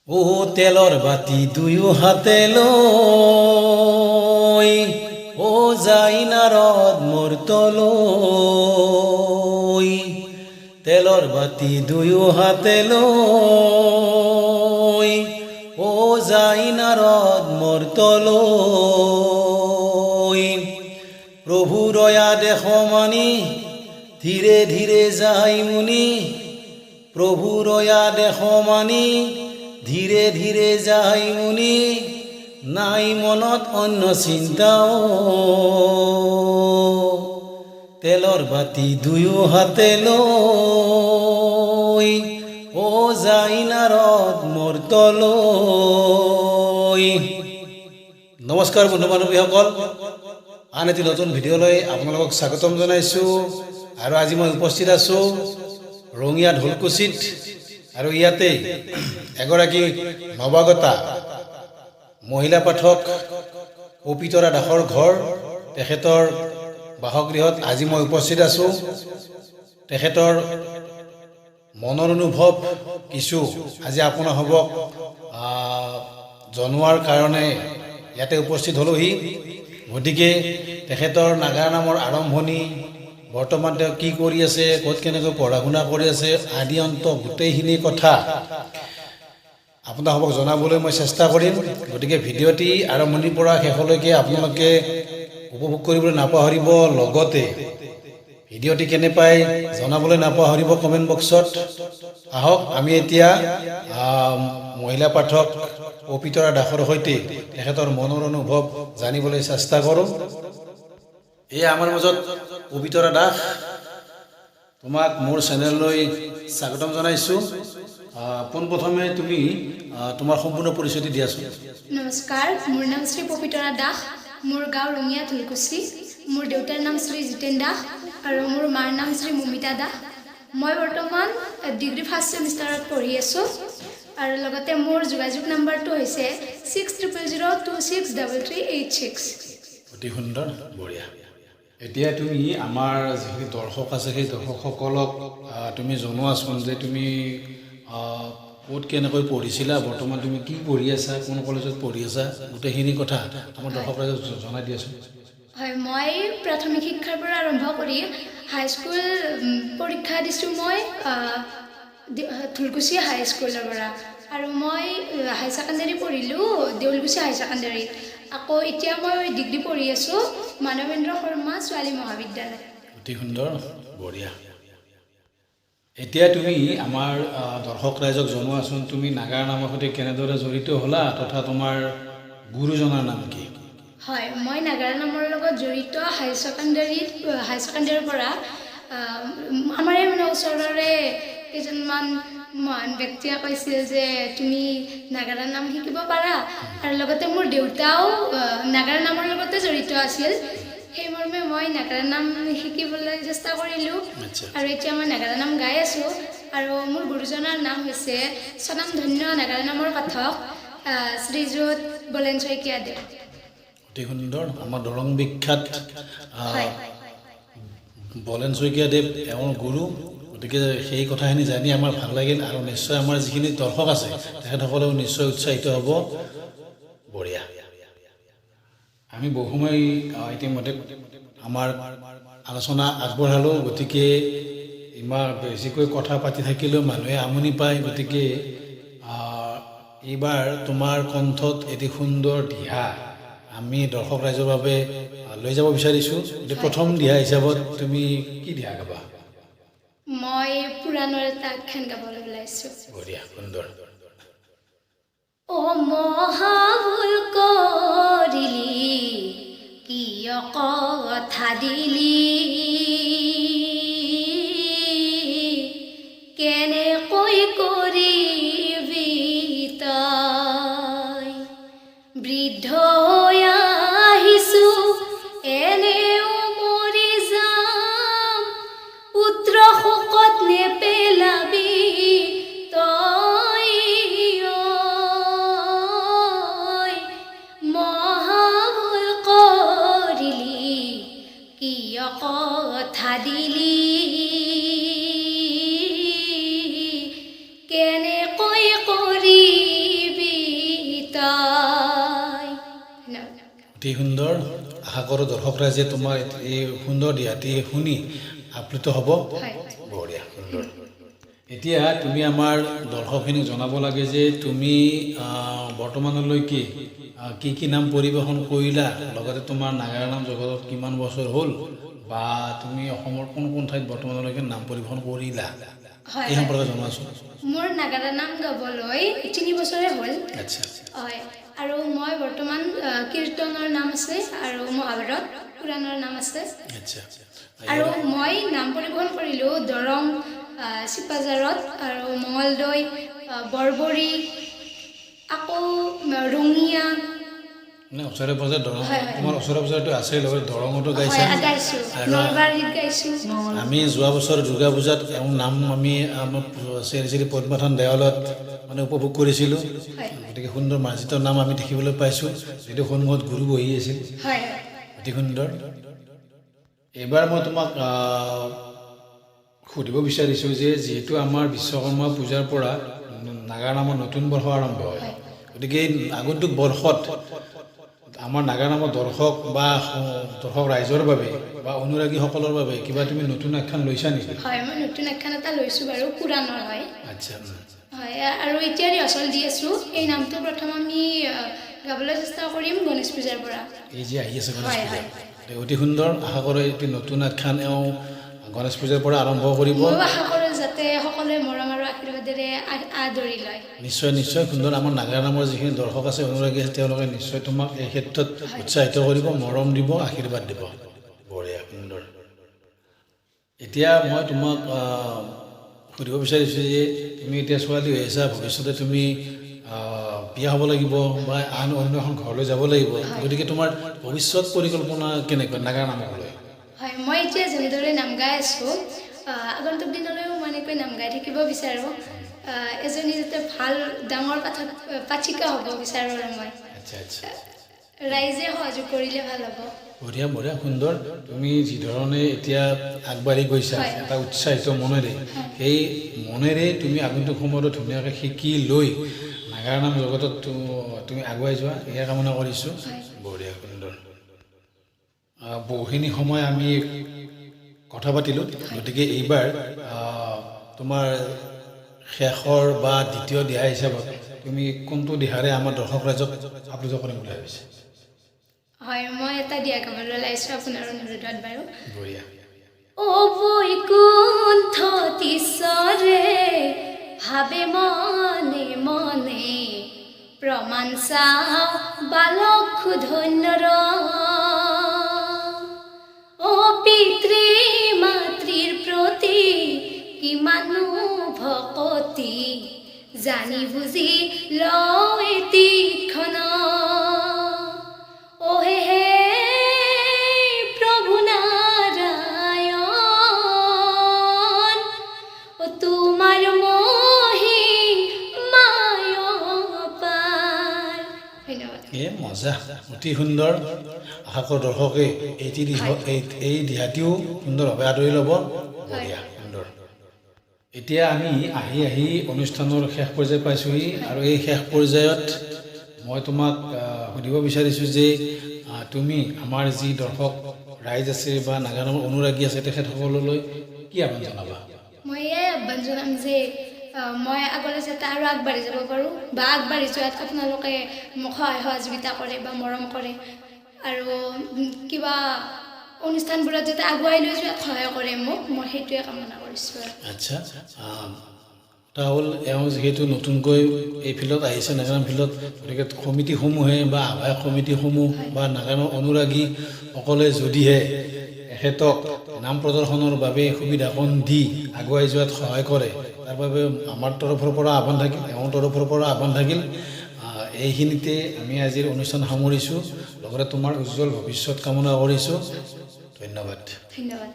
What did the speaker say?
ও তেলৰ বাতি দুয়ো হাতে লৈ ও যাই নাৰদ মোৰ তলৈ তেলৰ বাতি দুয়ো হাতে লৈ ও যাই নাৰদ মোৰ তলৈ প্ৰভু ৰয়া দেখ মানি ধীৰে ধীৰে যাই মুনি প্ৰভু ৰয়া দেখ মানি ধীৰে ধীৰে যাই মুনি নাই মনত অন্য চিন্তাও তেলৰ বাতি দুয়ো হাতে লৈ ও যাই নাৰদ মোৰ তলৈ। নমস্কাৰ বন্ধু বান্ধৱীসকল, আন এটি নতুন ভিডিঅ'লৈ আপোনালোকক স্বাগতম জনাইছোঁ। আৰু আজি মই উপস্থিত আছোঁ ৰঙিয়া ঢোলকুচিত, আৰু ইয়াতে এগৰাকী নৱাগতা মহিলা পাঠক পবিতৰা দাসৰ ঘৰ, তেখেতৰ বাসগৃহত আজি মই উপস্থিত আছোঁ। তেখেতৰ মনৰ অনুভৱ কিছু আজি আপোনালোকক জনোৱাৰ কাৰণে ইয়াতে উপস্থিত হ'লোহি। গতিকে তেখেতৰ নাগাৰা নামৰ আৰম্ভণি, বৰ্তমান তেওঁ কি কৰি আছে, ক'ত কেনেকৈ পঢ়া শুনা কৰি আছে, আদি অন্ত গোটেইখিনি কথা আপোনালোকক জনাবলৈ মই চেষ্টা কৰিম। গতিকে ভিডিঅ'টি আৰম্ভণিৰ পৰা শেষলৈকে আপোনালোকে উপভোগ কৰিবলৈ নাপাহৰিব। লগতে ভিডিঅ'টি কেনে পায় জনাবলৈ নাপাহৰিব কমেণ্ট বক্সত। আহক আমি এতিয়া মহিলা পাঠক পবিতৰা দাসৰ সৈতে তেখেতৰ মনৰ অনুভৱ জানিবলৈ চেষ্টা কৰোঁ। এয়া আমাৰ মাজত পবিতৰা দাস, তোমাক মোৰ চেনেললৈ স্বাগতম জনাইছোঁ। পোনপ্ৰথমে তুমি তোমাৰ সম্পূৰ্ণ পৰিচয়টি দিয়াচোন। নমস্কাৰ, মোৰ নাম শ্ৰী পবিতৰা দাস, মোৰ গাঁও ৰঙিয়া ঢোলকুচি, মোৰ দেউতাৰ নাম শ্ৰী জিতেন দাস আৰু মোৰ মাৰ নাম শ্ৰী মমিতা দাস। মই বৰ্তমান ডিগ্ৰী ফাৰ্ষ্ট ছেমিষ্টাৰত পঢ়ি আছোঁ আৰু লগতে মোৰ যোগাযোগ নম্বৰটো হৈছে 6002623886। অতি সুন্দৰ, বঢ়িয়া। এতিয়া তুমি আমাৰ যিখিনি দৰ্শক আছে সেই দৰ্শকসকলক তুমি জনোৱাচোন যে তুমি ক'ত কেনেকৈ পঢ়িছিলা, বৰ্তমান তুমি কি পঢ়ি আছা, কোন কলেজত পঢ়ি আছা, গোটেইখিনি কথা আমাৰ দৰ্শক ৰাইজক জনাই দিয়াচোন। হয়, মই প্ৰাথমিক শিক্ষাৰ পৰা আৰম্ভ কৰি হাইস্কুল পৰীক্ষা দিছোঁ মই ঢোলকুচি হাইস্কুলৰ পৰা, আৰু মই হাই ছেকেণ্ডেৰী পঢ়িলোঁ দেউলকুচি হাই ছেকেণ্ডেৰীত। আকৌ এতিয়া মই ডিগ্ৰী পঢ়ি আছোঁ মানৱেন্দ্ৰ শৰ্মা ছোৱালী মহাবিদ্যালয়। অতি সুন্দৰ, বঢ়িয়া। এতিয়া তুমি আমাৰ দৰ্শক ৰাইজক জনোৱাচোন তুমি নাগাৰা নামৰ সৈতে কেনেদৰে জড়িত হ'লা, তথা তোমাৰ গুৰুজনাৰ নাম কি? হয়, মই নাগাৰা নামৰ লগত জড়িত হাই ছেকেণ্ডেৰীৰ পৰা আমাৰ এই মানে ওচৰৰে কেইজনমান মহান ব্যক্তিয়ে কৈছিল যে তুমি নাগাৰা নাম শিকিব পাৰা, আৰু লগতে মোৰ দেউতাও নাগাৰা নামৰ লগতে জড়িত আছিল। সেইমৰ্মে মই নাগাৰা নাম শিকিবলৈ চেষ্টা কৰিলোঁ আৰু এতিয়া মই নাগাৰা নাম গাই আছোঁ। আৰু মোৰ গুৰুজনাৰ নাম হৈছে স্বনামধন্য নাগাৰা নামৰ পাঠক শ্ৰীযুত বলেন শইকীয়াদেৱ। অতি সুন্দৰ, আমাৰ দৰং বিখ্যাত বলেন শইকীয়াদেৱ এওঁৰ গুৰু। গতিকে সেই কথাখিনি জানি আমাৰ ভাল লাগিল, আৰু নিশ্চয় আমাৰ যিখিনি দৰ্শক আছে তেখেতসকলেও নিশ্চয় উৎসাহিত হ'ব। বঢ়িয়া। আমি বহু সময় ইতিমধ্যে আমাৰ আলোচনা আগবঢ়ালোঁ, গতিকে ইমান বেছিকৈ কথা পাতি থাকিলেও মানুহে আমনি পায়। গতিকে এইবাৰ তোমাৰ কণ্ঠত এটি সুন্দৰ দিহা আমি দৰ্শক ৰাইজৰ বাবে লৈ যাব বিচাৰিছোঁ। গতিকে প্ৰথম দিহা হিচাপত তুমি কি দিহা গাবা? মই পুৰাণৰ এটা আখ্যান গাবলৈ ওলাইছোঁ। বঢ়িয়া, সুন্দৰ। অ মহাভুল কৰিলি কিয় কথা দিলি, কেনেকৈ কৰিবি তই, বৃদ্ধ হৈ আহিছোঁ এনেও মৰি যাম, পুত্ৰ শোকত নেপেলাবি তই, মহাভুল কৰিলি কিয় অতি সুন্দৰ আশা কৰোঁ দৰ্শক ৰাইজে তোমাৰ এই সুন্দৰ দিহাটি শুনি আপ্লুত হ'ব হয় বঢ়িয়া সুন্দৰ এতিয়া তুমি আমাৰ দৰ্শকখিনিক জনাব লাগে যে তুমি বৰ্তমানলৈকে কি নাম পৰিৱেশন কৰিলা লগতে তোমাৰ নাগাৰা নাম জগতত কিমান বছৰ হ'ল বা তুমি অসমৰ কোন ঠাইত বৰ্তমানলৈকে নাম পৰিৱেশন কৰিলা হয় এই সম্পৰ্কে জনাচোন মোৰ নাগাৰা নাম গাবলৈ 3 বছৰে হ'ল আচ্ছা হয় আৰু মই বৰ্তমান কীৰ্তনৰ নাম আছে আৰু মহাভাৰত পুৰাণৰ নাম আছে আচ্ছা আৰু মই নাম পৰিৱেশন কৰিলোঁ দৰং চিপাঝাৰত আৰু মঙলদৈ বৰবৰী আকৌ ৰঙিয়া মানে ওচৰে পাজৰে দৰং হয়, হয়। তোমাৰ ওচৰে পাজৰেতো আছে লগতে দৰঙতো গাইছা হয় গাইছোঁ আৰু নলবাৰীত গাইছোঁ আমি যোৱা বছৰ দুৰ্গা পূজাত এওঁৰ নাম আমি আমাৰ শ্ৰী শ্ৰী পদ্মাথান দেৱালয়ত মানে উপভোগ কৰিছিলোঁ হয় গতিকে সুন্দৰ মাৰ্জিত নাম আমি দেখিবলৈ পাইছোঁ যিটো সন্মুখত গুৰু বহি আছিল হয় অতি সুন্দৰ এইবাৰ মই তোমাক সুধিব বিচাৰিছোঁ যে যিহেতু আমাৰ বিশ্বকৰ্মা পূজাৰ পৰা নাগাৰা নামৰ নতুন বৰ্ষ আৰম্ভ হয় হয় গতিকে এই আগন্তুক বৰ্ষত আমাৰ নাগাৰা নামৰ দৰ্শক বা দৰ্শক ৰাইজৰ বাবে বা অনুৰাগীসকলৰ বাবে কিবা তুমি নতুন আখ্যান লৈছা নেকি হয় মই নতুন আখ্যান এটা লৈছোঁ বাৰু পুৰাণৰ হয় আচ্ছা হয় আৰু এতিয়া ৰিহাৰ্চেল দি আছোঁ এই নামটো প্ৰথম আমি গাবলৈ চেষ্টা কৰিম গণেশ পূজাৰ পৰা এই যে আহি আছে গণেশ হয়, পূজা হয়। অতি সুন্দৰ আশা কৰোঁ এটি নতুন আখ্যান এওঁ গণেশ পূজাৰ পৰা আৰম্ভ কৰিব ময়ো আশা কৰোঁ যাতে সকলোৱে মৰম আৰু আশীৰ্বাদেৰে আদৰি লয় নিশ্চয় নিশ্চয় সুন্দৰ আমাৰ নাগাৰা নামৰ যিখিনি দৰ্শক আছে অনুৰাগী আছে তেওঁলোকে নিশ্চয় তোমাক এই ক্ষেত্ৰত উৎসাহিত কৰিব মৰম দিব আশীৰ্বাদ দিব বঢ়িয়া সুন্দৰ এতিয়া মই তোমাক সুধিব বিচাৰিছোঁ যে তুমি এতিয়া ছোৱালী হৈ আছা ভৱিষ্যতে তুমি বিয়া হ'ব লাগিব বা আন অন্য এখন ঘৰলৈ যাব লাগিব গতিকে তোমাৰ ভৱিষ্যত পৰিকল্পনা কেনেকুৱা নাগাৰা নামক লৈ হয় মই এতিয়া যেনেদৰে নাম গাই আছোঁ আগন্তুক দিনলৈও মই এনেকৈ নাম গাই থাকিব বিচাৰোঁ এজনী যাতে ভাল ডাঙৰ পাঠিকা হ'ব বিচাৰোঁ আৰু মই আচ্ছা আচ্ছা ৰাইজে সহযোগ কৰিলে ভাল হ'ব বঢ়িয়া বঢ়িয়া সুন্দৰ তুমি যিধৰণে এতিয়া আগবাঢ়ি গৈছা হয়। এটা উৎসাহিত মনেৰে সেই মনেৰে তুমি আগন্তুক সময়তো ধুনীয়াকৈ শিকি লৈ নাগাৰা নাম জগতত তুমি আগুৱাই যোৱা এয়া কামনা কৰিছোঁ হয়। বঢ়িয়া সুন্দৰ বহুখিনি সময় আমি কথা পাতিলোঁ গতিকে এইবাৰ তোমাৰ শেষৰ বা দ্বিতীয় দিহা হিচাপত তুমি কোনটো দিহাৰে আমাৰ দৰ্শক ৰাইজক আপ্লুত কৰিম বুলি ভাবিছা হয় মই এটা দিয়া গাবলৈ ওলাইছোঁ আপোনাৰ অনুৰোধত বাৰু বঢ়িয়া ও বৈকুণ্ঠ তিছৰে ভাবে মনে মনে প্ৰমাণ চাওঁ বালক ধন্যৰ ও পিতৃ মাতৃৰ প্ৰতি কিমানো ভকতি জানি বুজি লওঁ এতিক্ষণ ও হে প্ৰভু নাৰায়ণ ও তোমাৰ মহিমায় পাৰ ধন্যবাদ মজা অতি সুন্দৰ আশা কৰোঁ দৰ্শকে এই দিহাটিও সুন্দৰভাৱে আদৰি ল'ব বঢ়িয়া সুন্দৰ এতিয়া আমি আহি আহি অনুষ্ঠানৰ শেষ পৰ্যায় পাইছোঁহি আৰু এই শেষ পৰ্যায়ত মই তোমাক সুধিব বিচাৰিছোঁ যে তুমি আমাৰ যি দৰ্শক ৰাইজ আছে বা নাগাৰা নামৰ অনুৰাগী আছে তেখেতসকললৈ কি আহ্বান জনাবা মই এয়াই আহ্বান জনাম যে মই আগলৈ যাতে আৰু আগবাঢ়ি যাব পাৰোঁ বা আগবাঢ়ি যোৱাত আপোনালোকে মোক সহায় সহযোগিতা কৰে বা মৰম কৰে আৰু কিবা অনুষ্ঠানবোৰত যাতে আগুৱাই লৈ যোৱাত সহায় কৰে মোক মই সেইটোৱে কামনা কৰিছোঁ আৰু আচ্ছা এটা হ'ল এওঁ যিহেতু নতুনকৈ এই ফিল্ডত আহিছে নাগাৰা ফিল্ডত গতিকে সমিতিসমূহে বা আহ্বায়ক সমিতিসমূহ বা নাগাৰা অনুৰাগীসকলে যদিহে এখেতক নাম প্ৰদৰ্শনৰ বাবে সুবিধাকণ দি আগুৱাই যোৱাত সহায় কৰে তাৰ বাবে আমাৰ তৰফৰ পৰা আহ্বান থাকিল এওঁৰ তৰফৰ পৰা আহ্বান থাকিল এইখিনিতে আমি আজিৰ অনুষ্ঠান সামৰিছোঁ লগতে তোমাৰ উজ্জ্বল ভৱিষ্যত কামনা কৰিছোঁ ধন্যবাদ ধন্যবাদ